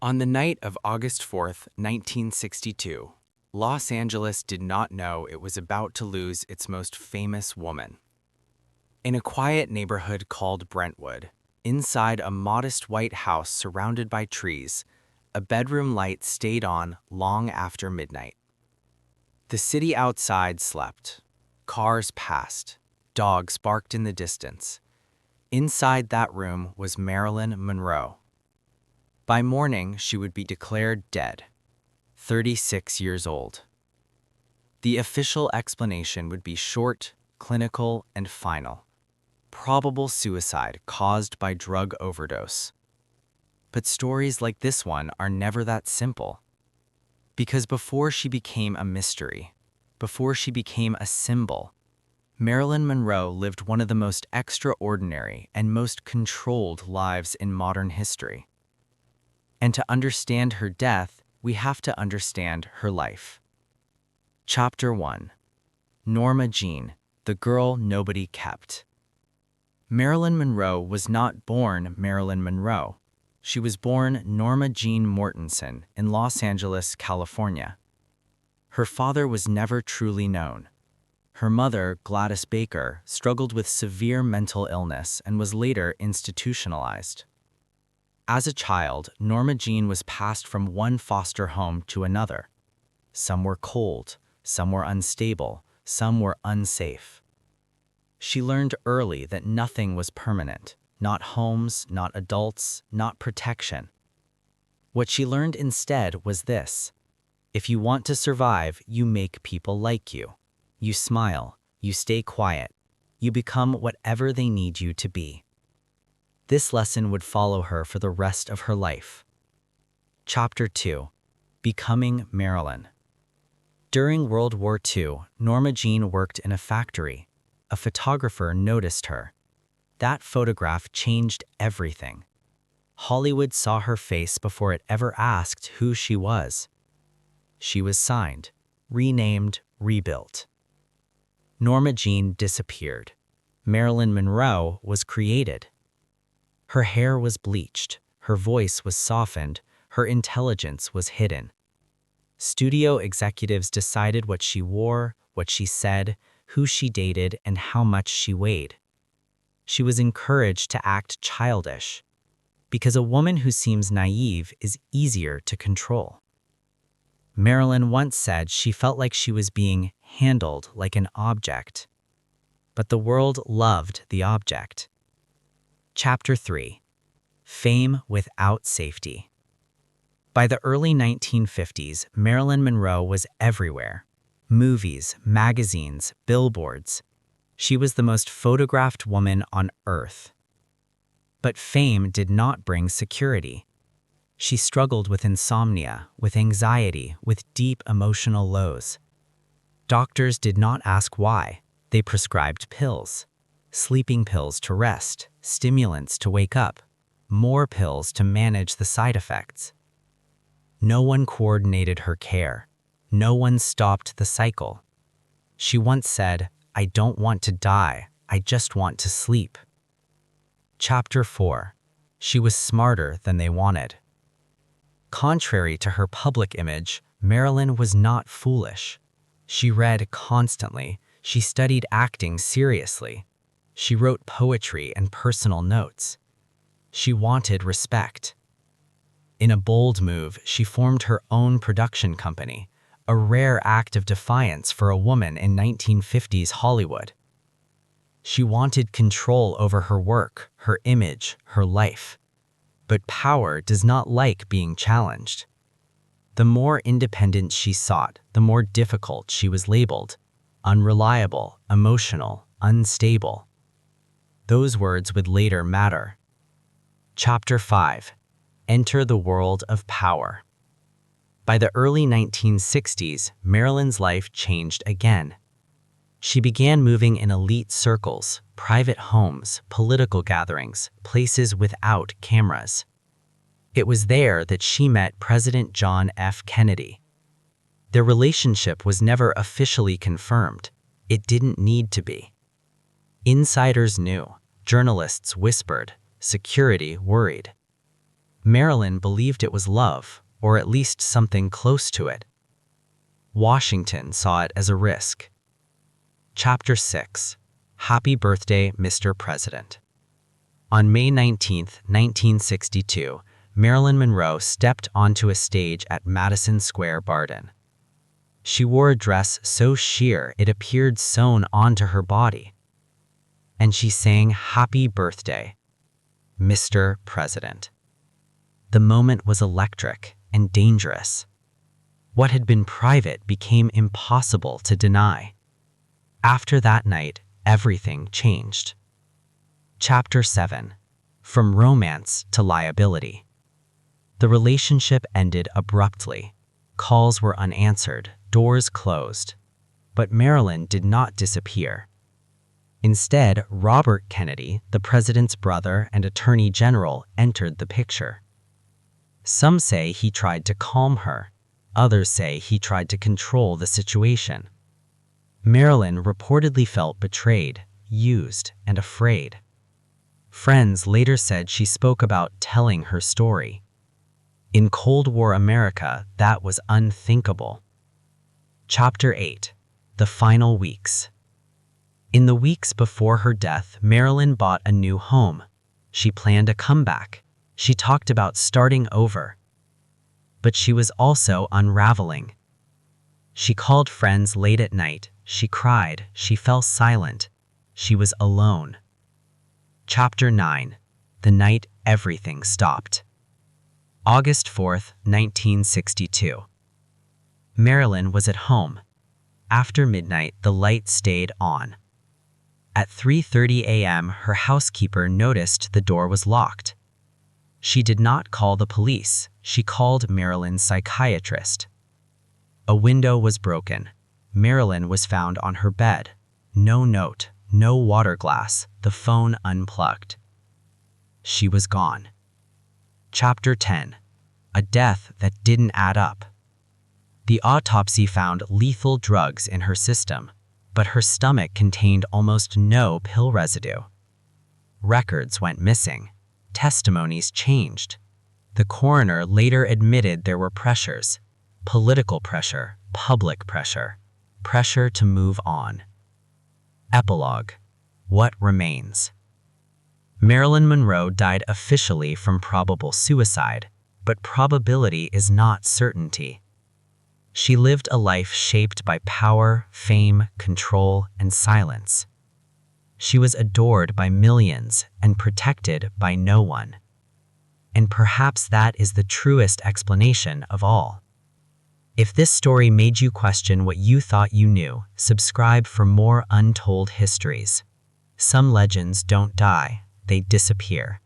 On the night of August 4th, 1962, Los Angeles did not know it was about to lose its most famous woman. In a quiet neighborhood called Brentwood, inside a modest white house surrounded by trees, a bedroom light stayed on long after midnight. The city outside slept. Cars passed. Dogs barked in the distance. Inside that room was Marilyn Monroe. By morning, she would be declared dead, 36 years old. The official explanation would be short, clinical, and final. Probable suicide caused by drug overdose. But stories like this one are never that simple. Because before she became a mystery, before she became a symbol, Marilyn Monroe lived one of the most extraordinary and most controlled lives in modern history. And to understand her death, we have to understand her life. Chapter 1. Norma Jean, the girl nobody kept. Marilyn Monroe was not born Marilyn Monroe. She was born Norma Jean Mortensen in Los Angeles, California. Her father was never truly known. Her mother, Gladys Baker, struggled with severe mental illness and was later institutionalized. As a child, Norma Jean was passed from one foster home to another. Some were cold, some were unstable, some were unsafe. She learned early that nothing was permanent, not homes, not adults, not protection. What she learned instead was this: if you want to survive, you make people like you. You smile, you stay quiet, you become whatever they need you to be. This lesson would follow her for the rest of her life. Chapter 2. Becoming Marilyn. During World War II, Norma Jean worked in a factory. A photographer noticed her. That photograph changed everything. Hollywood saw her face before it ever asked who she was. She was signed, renamed, rebuilt. Norma Jean disappeared. Marilyn Monroe was created. Her hair was bleached, her voice was softened, her intelligence was hidden. Studio executives decided what she wore, what she said, who she dated, and how much she weighed. She was encouraged to act childish, because a woman who seems naive is easier to control. Marilyn once said she felt like she was being handled like an object, but the world loved the object. Chapter 3. Fame without safety. By the early 1950s, Marilyn Monroe was everywhere. Movies, magazines, billboards. She was the most photographed woman on Earth. But fame did not bring security. She struggled with insomnia, with anxiety, with deep emotional lows. Doctors did not ask why. They prescribed pills. Sleeping pills to rest, stimulants to wake up, more pills to manage the side effects. No one coordinated her care. No one stopped the cycle. She once said, "I don't want to die, I just want to sleep." Chapter 4. She was smarter than they wanted. Contrary to her public image, Marilyn was not foolish. She read constantly. She studied acting seriously. She wrote poetry and personal notes. She wanted respect. In a bold move, she formed her own production company, a rare act of defiance for a woman in 1950s Hollywood. She wanted control over her work, her image, her life. But power does not like being challenged. The more independence she sought, the more difficult she was labeled: unreliable, emotional, unstable. Those words would later matter. Chapter 5. Enter the world of power. By the early 1960s, Marilyn's life changed again. She began moving in elite circles, private homes, political gatherings, places without cameras. It was there that she met President John F. Kennedy. Their relationship was never officially confirmed. It didn't need to be. Insiders knew, journalists whispered, security worried. Marilyn believed it was love, or at least something close to it. Washington saw it as a risk. Chapter 6. Happy Birthday, Mr. President. On May 19, 1962, Marilyn Monroe stepped onto a stage at Madison Square Garden. She wore a dress so sheer it appeared sewn onto her body. And she sang Happy Birthday, Mr. President. The moment was electric and dangerous. What had been private became impossible to deny. After that night, everything changed. Chapter 7. From Romance to Liability. The relationship ended abruptly. Calls were unanswered, doors closed. But Marilyn did not disappear. Instead, Robert Kennedy, the president's brother and attorney general, entered the picture. Some say he tried to calm her. Others say he tried to control the situation. Marilyn reportedly felt betrayed, used, and afraid. Friends later said she spoke about telling her story. In Cold War America, that was unthinkable. Chapter 8. The Final Weeks. In the weeks before her death, Marilyn bought a new home. She planned a comeback. She talked about starting over. But she was also unraveling. She called friends late at night. She cried. She fell silent. She was alone. Chapter 9. The night everything stopped. August 4th, 1962. Marilyn was at home. After midnight, the light stayed on. At 3:30 a.m., her housekeeper noticed the door was locked. She did not call the police. She called Marilyn's psychiatrist. A window was broken. Marilyn was found on her bed. No note, no water glass, the phone unplugged. She was gone. Chapter 10. A death that didn't add up. The autopsy found lethal drugs in her system, but her stomach contained almost no pill residue. Records went missing. Testimonies changed. The coroner later admitted there were pressures: political pressure, public pressure, pressure to move on. Epilogue. What remains? Marilyn Monroe died officially from probable suicide, but probability is not certainty. She lived a life shaped by power, fame, control, and silence. She was adored by millions and protected by no one. And perhaps that is the truest explanation of all. If this story made you question what you thought you knew, subscribe for more untold histories. Some legends don't die, they disappear.